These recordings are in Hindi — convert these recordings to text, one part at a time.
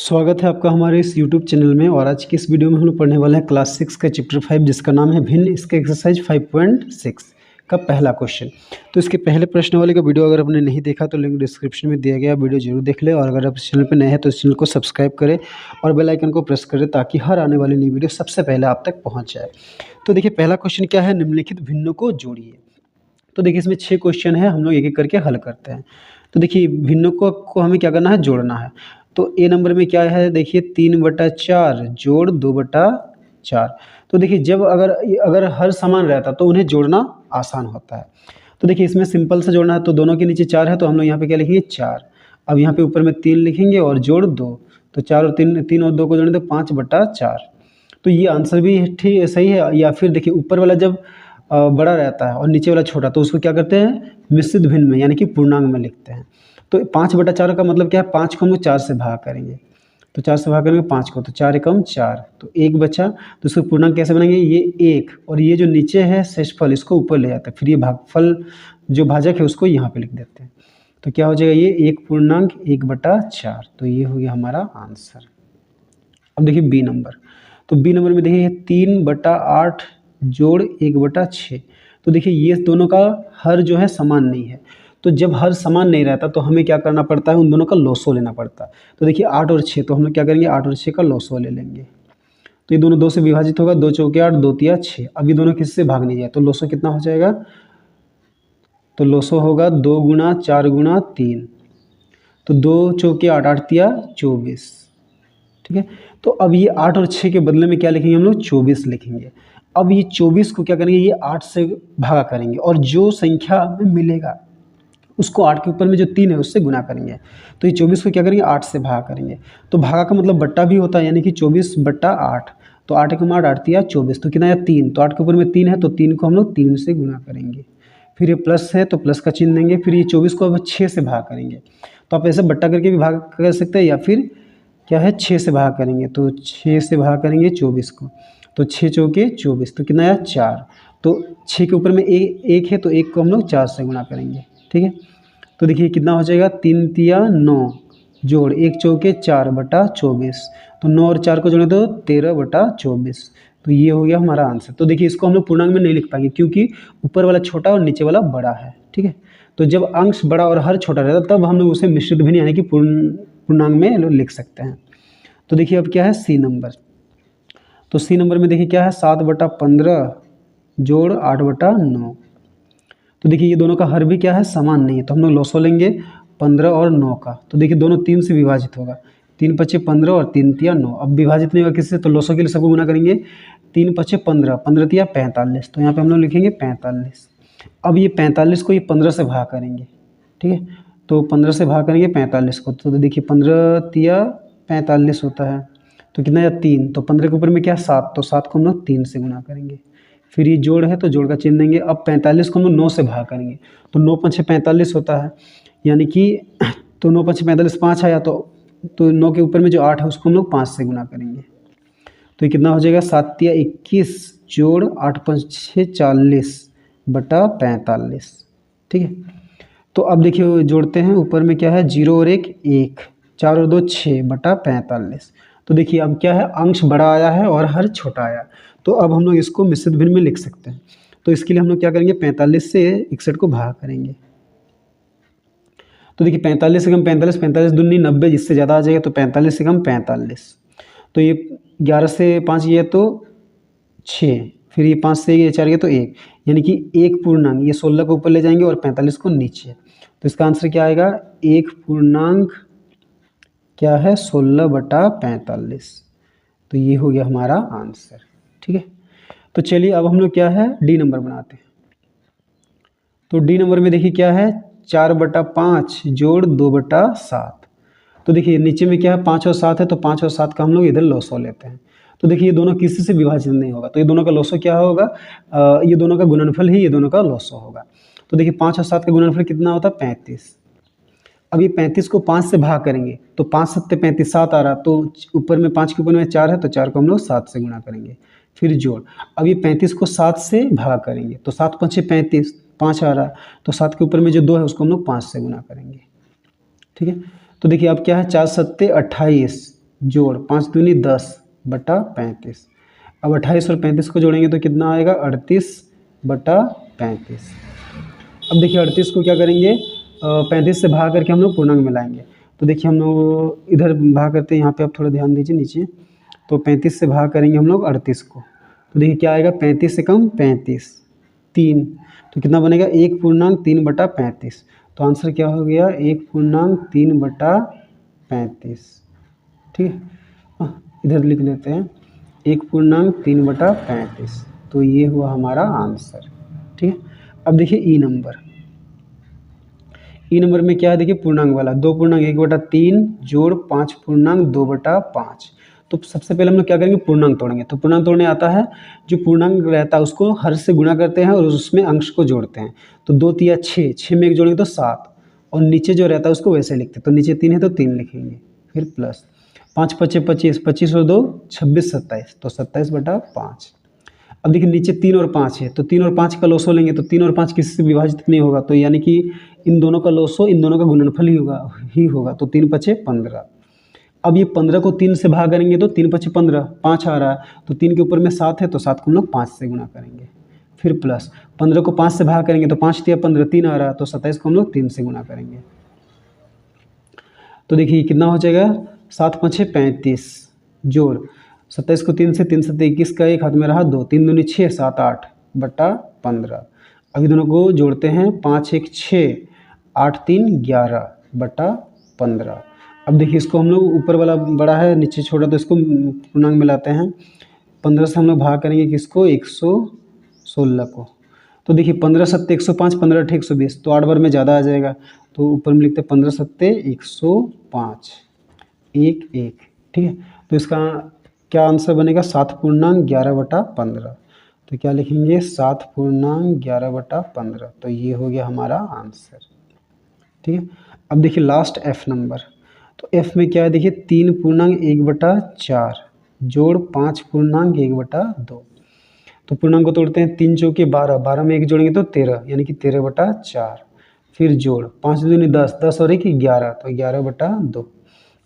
स्वागत है आपका हमारे इस YouTube चैनल में। और आज की इस वीडियो में हम लोग पढ़ने वाले हैं क्लास 6 का चैप्टर 5 जिसका नाम है भिन्न। इसका एक्सरसाइज 5.6 का पहला क्वेश्चन। तो इसके पहले प्रश्न वाले का वीडियो अगर आपने नहीं देखा तो लिंक डिस्क्रिप्शन में दिया गया, वीडियो जरूर देख ले। और अगर आप इस चैनल पर नए हैं तो इस चैनल को सब्सक्राइब करें और बेल आइकन को प्रेस करें ताकि हर आने वाली नई वीडियो सबसे पहले आप तक पहुँच जाए। तो देखिए पहला क्वेश्चन क्या है, निम्नलिखित भिन्नों को जोड़िए। तो देखिए इसमें 6 क्वेश्चन है, हम लोग एक एक करके हल करते हैं। तो देखिए भिन्नों को हमें क्या करना है, जोड़ना है। तो ए नंबर में क्या है, देखिए 3/4 जोड़ 2/4। तो देखिए जब अगर हर समान रहता तो उन्हें जोड़ना आसान होता है। तो देखिए इसमें सिंपल से जोड़ना है, तो दोनों के नीचे 4 है तो हम लोग यहाँ पे क्या लिखेंगे 4। अब यहाँ पे ऊपर में 3 लिखेंगे और जोड़ 2, तो 4 और 3 और 2 को जोड़ें तो 5/4। तो ये आंसर भी ठीक सही है। या फिर देखिए ऊपर वाला जब बड़ा रहता है और नीचे वाला छोटा तो उसको क्या करते हैं, मिश्रित भिन्न में यानी कि पूर्णांक में लिखते हैं। तो 5/4 का मतलब क्या है, 5 को हम लोग 4 से भाग करेंगे। तो 4 से भाग करेंगे 5 को, तो 4 एकम 4, तो 1 बचा। तो इसको पूर्णांक कैसे बनाएंगे, ये 1 और ये जो नीचे है शेषफल इसको ऊपर ले जाते हैं, फिर ये भागफल जो भाजक है उसको यहाँ पे लिख देते हैं। तो क्या हो जाएगा, ये 1/1/4। तो ये हो गया हमारा आंसर। अब देखिए बी नंबर। तो बी नंबर में देखिए 3/8 जोड़ 1/6। तो देखिए ये दोनों का हर जो है समान नहीं है। तो जब हर समान नहीं रहता तो हमें क्या करना पड़ता है, उन दोनों का लॉसो लेना पड़ता है। तो देखिए 8 और 6, तो हम लोग क्या करेंगे 8 और 6 का लॉसो ले लेंगे। तो ये दोनों 2 से विभाजित होगा, 2 चौके 8, 2 तिया 6। अब ये दोनों किससे भाग नहीं जाए तो लॉसो कितना हो जाएगा, तो लॉसो होगा 2 गुना 4 गुना 3। तो 2 चौके 8, 8 तिया 24। ठीक है। तो अब ये 8 और 6 के बदले में क्या लिखेंगे हम लोग, 24 लिखेंगे। अब ये 24 को क्या करेंगे, ये 8 से भागा करेंगे और जो संख्या में मिलेगा उसको 8 के ऊपर में जो 3 है उससे गुना करेंगे। तो ये 24 को क्या करेंगे 8 से भागा करेंगे। तो भागा का मतलब बट्टा भी होता है, यानी कि 24/8। तो 8 एकम 8, 8 तिया 24। तो कितना है 3, तो 8 के ऊपर में 3 है तो 3 को हम लोग 3 से गुना करेंगे। फिर ये प्लस है तो प्लस का चिन्ह देंगे। फिर ये 24 को अब 6 से भाग करेंगे। तो आप ऐसे बट्टा करके भी भाग कर सकते हैं या फिर क्या है 6 से भाग करेंगे। तो 6 से भाग करेंगे 24 को, तो 6 चौके 24। तो कितना है 4। तो 6 के ऊपर में एक है तो 1 को हम लोग 4 से गुना करेंगे। ठीक है। तो देखिए कितना हो जाएगा, 3 तिया 9 जोड़ 1 चौके 4/24। तो 9 और 4 को जोड़े तो 13/24। तो ये हो गया हमारा आंसर। तो देखिए इसको हम लोग पूर्णांक में नहीं लिख पाएंगे क्योंकि ऊपर वाला छोटा और नीचे वाला बड़ा है। ठीक है। तो जब अंश बड़ा और हर छोटा रहता तब हम लोग उसे मिश्रित भिन्न यानी कि पूर्णांक में लिख सकते हैं। तो देखिए अब क्या है सी नंबर। तो सी नंबर में देखिए क्या है, 7/15 जोड़ 8/9। तो देखिए ये दोनों का हर भी क्या है, समान नहीं है। तो हम लोग लॉसो लेंगे 15 और 9 का। तो देखिए दोनों 3 से विभाजित होगा, 3 पचे 15 और 3 तिया 9। अब विभाजित नहीं होगा किससे, तो लॉसो के लिए सबको गुना करेंगे। 3 पचे 15, 15 तिया 45। तो यहाँ पे हम लोग लिखेंगे 45। अब ये 45 को ये 15 से भाग करेंगे। ठीक है। तो 15 से भाग करेंगे 45 को, तो देखिए 15 तिया 45 होता है। तो कितना है 3, तो 15 के ऊपर में क्या 7, तो 7 को हम लोग 3 से गुना करेंगे। फिर ये जोड़ है तो जोड़ का चिन्ह देंगे। अब 45 को हम लोग 9 से भाग करेंगे। तो 9 पंचे 45 होता है, यानी कि तो 9 पंचे 45, 5 आया तो 9 के ऊपर में जो 8 है उसको हम लोग 5 से गुना करेंगे। तो ये कितना हो जाएगा, 7 तिया 21 जोड़ 8 पंचे 40/45। ठीक है। तो अब देखिए जोड़ते हैं, ऊपर में क्या है 0 और 1 1, 4 और 2 6/45। तो देखिए अब क्या है, अंश बड़ा आया है और हर छोटा आया। तो अब हम लोग इसको मिश्रित भिन्न में लिख सकते हैं। तो इसके लिए हम लोग क्या करेंगे, 45 से 61 को भाग करेंगे। तो देखिए 45 से कम 45, 45 दूनी 90, जिससे ज़्यादा आ जाएगा। तो 45 से कम 45। तो ये 11 से 5 ये तो 6, फिर ये 5 से ये 4 गया तो 1, यानी कि 1 पूर्णांक, ये 16 को ऊपर ले जाएंगे और 45 को नीचे। तो इसका आंसर क्या आएगा, 1 पूर्णांक क्या है 16/45। तो ये हो गया हमारा आंसर। ठीक है। तो चलिए अब हम लोग क्या है डी नंबर बनाते हैं। तो डी नंबर में देखिए क्या है, 4/5 जोड़ 2/7। तो देखिए नीचे में क्या है 5 और 7 है, तो 5 और 7 का हम लोग इधर लॉसो लेते हैं। तो देखिए ये दोनों किसी से विभाजित नहीं होगा, तो ये दोनों का लॉसो क्या होगा, ये दोनों का गुणनफल ही ये दोनों का लॉसो होगा। तो देखिए 5 और 7 का गुणनफल कितना होता है 35। अब ये 35 को 5 से भाग करेंगे तो 5 सत्ते 35, 7 आ रहा। तो ऊपर में 5 के ऊपर में 4 है तो 4 को हम लोग 7 से गुना करेंगे। फिर जोड़, अब ये 35 को 7 से भाग करेंगे तो 7 पंचे 35, 5 आ रहा। तो 7 के ऊपर में जो 2 है उसको हम लोग 5 से गुना करेंगे। ठीक है। तो देखिए अब क्या है 4 सत्ते 28 जोड़ 5 दूनी 10 बटा 35। अब 28 और 35 को जोड़ेंगे तो कितना आएगा 38 बटा 35। अब देखिए 38 को क्या करेंगे 35 से भाग करके हम लोग पूर्णांक में लाएंगे। तो देखिए हम लोग इधर भाग करते हैं, यहाँ पे आप थोड़ा ध्यान दीजिए नीचे। तो 35 से भाग करेंगे हम लोग 38 को, तो देखिए क्या आएगा 35 से कम 35 3, तो कितना बनेगा 1.3 बटा 35। तो आंसर क्या हो गया 1.3 बटा 35। ठीक है, इधर लिख लेते हैं 1.3 बटा 35। तो ये हुआ हमारा आंसर। ठीक है, अब देखिए ई नंबर में क्या है, देखिए पूर्णांक वाला 2.1/3 जोड़ 5.2/5। तो सबसे पहले हम लोग क्या करेंगे पूर्णांक तोड़ेंगे। तो पूर्णांक तोड़ने आता है, जो पूर्णांक रहता है उसको हर से गुणा करते हैं और उसमें अंश को जोड़ते हैं। तो 2 तिया 6, 6 में एक जोड़ेंगे तो 7, और नीचे जो रहता है उसको वैसे लिखते हैं। तो नीचे 3 है तो 3 लिखेंगे, फिर प्लस 5 5 25, 25 और 2 26 27, तो 27 बटा 5। अब देखिए नीचे 3 और 5 है, तो 3 और 5 का लोसो लेंगे तो 3 और 5 किसी से विभाजित नहीं होगा, तो यानी कि इन दोनों का लोसो इन दोनों का गुणनफल ही होगा। तो 3 5 15। अब ये 15 को 3 से भाग करेंगे तो 3 5 15, 5 आ रहा है, तो 3 के ऊपर में 7 है तो 7 को हम लोग 5 से गुणा करेंगे, फिर प्लस 15 को 5 से भाग करेंगे तो 5 तिया 15, 3 आ रहा है, तो 27 को हम लोग 3 से गुणा करेंगे। तो देखिए कितना हो जाएगा 7 5 35 जोड़ 27 को 3 से 21 का एक हाथ में रहा 2, 3 दूनी 6 7 8 बटा 15। अभी दोनों को जोड़ते हैं 5 1 6 8 3 11 बटा 15। अब देखिए इसको हम लोग ऊपर वाला बड़ा है नीचे छोटा, तो इसको पूर्णांक में लाते हैं। 15 से हम लोग भाग करेंगे किसको 116 को। तो देखिए 15 7 105, 15 8 120, तो 8 बार में ज़्यादा आ जाएगा, तो ऊपर में लिखते हैं 15 7 105 1 1। ठीक है, तो इसका क्या आंसर बनेगा 7.11/15। तो क्या लिखेंगे 7.11/15। तो ये हो गया हमारा आंसर। ठीक है, अब देखिए लास्ट एफ नंबर। तो एफ में क्या है, देखिए 3.1/4 जोड़ 5.1/2। तो पूर्णांक को तोड़ते हैं, 3 चौके 12, 12 में 1 जोड़ेंगे तो 13, यानी कि 13/4, फिर जोड़ 5 दूनी 10, 10 और 1 11, तो 11/2।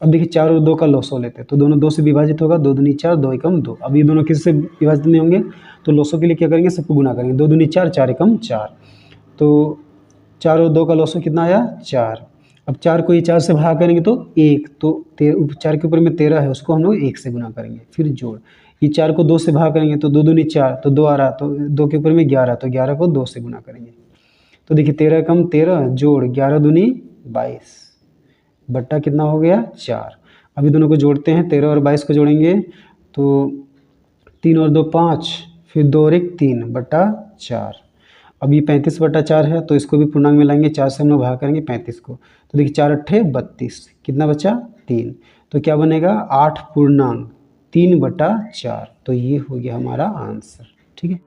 अब देखिए 4 और 2 का लोसो लेते हैं, तो दोनों 2 से विभाजित होगा, 2 दूनी 4, 2 एकम 2। अब ये दोनों किस से विभाजित नहीं होंगे, तो लोसो के लिए क्या करेंगे सबको गुना करेंगे, 2 दूनी 4, 4 एकम 4। तो 4 और 2 का लोसो कितना आया 4। अब 4 को ये 4 से भाग करेंगे तो 1, तो 4 के ऊपर में 13 है उसको हम लोग 1 से गुना करेंगे, फिर जोड़ ये 4 को 2 से भाग करेंगे तो 2 दूनी 4, तो 2 आ रहा, तो 2 के ऊपर में 11, तो 11 को 2 से गुना करेंगे। तो देखिए 13 कम 13 जोड़ 11 दूनी 22 बट्टा कितना हो गया 4। अभी दोनों को जोड़ते हैं, 13 और 22 को जोड़ेंगे तो 3 और 2 5, फिर 2 और 1 3 बट्टा 4। अब ये 35/4 है, तो इसको भी पूर्णांक में लाएंगे, 4 से हम लोग भाग करेंगे 35 को, तो देखिए 4 8 32, कितना बचा 3। तो क्या बनेगा 8.3/4। तो ये हो गया हमारा आंसर। ठीक है।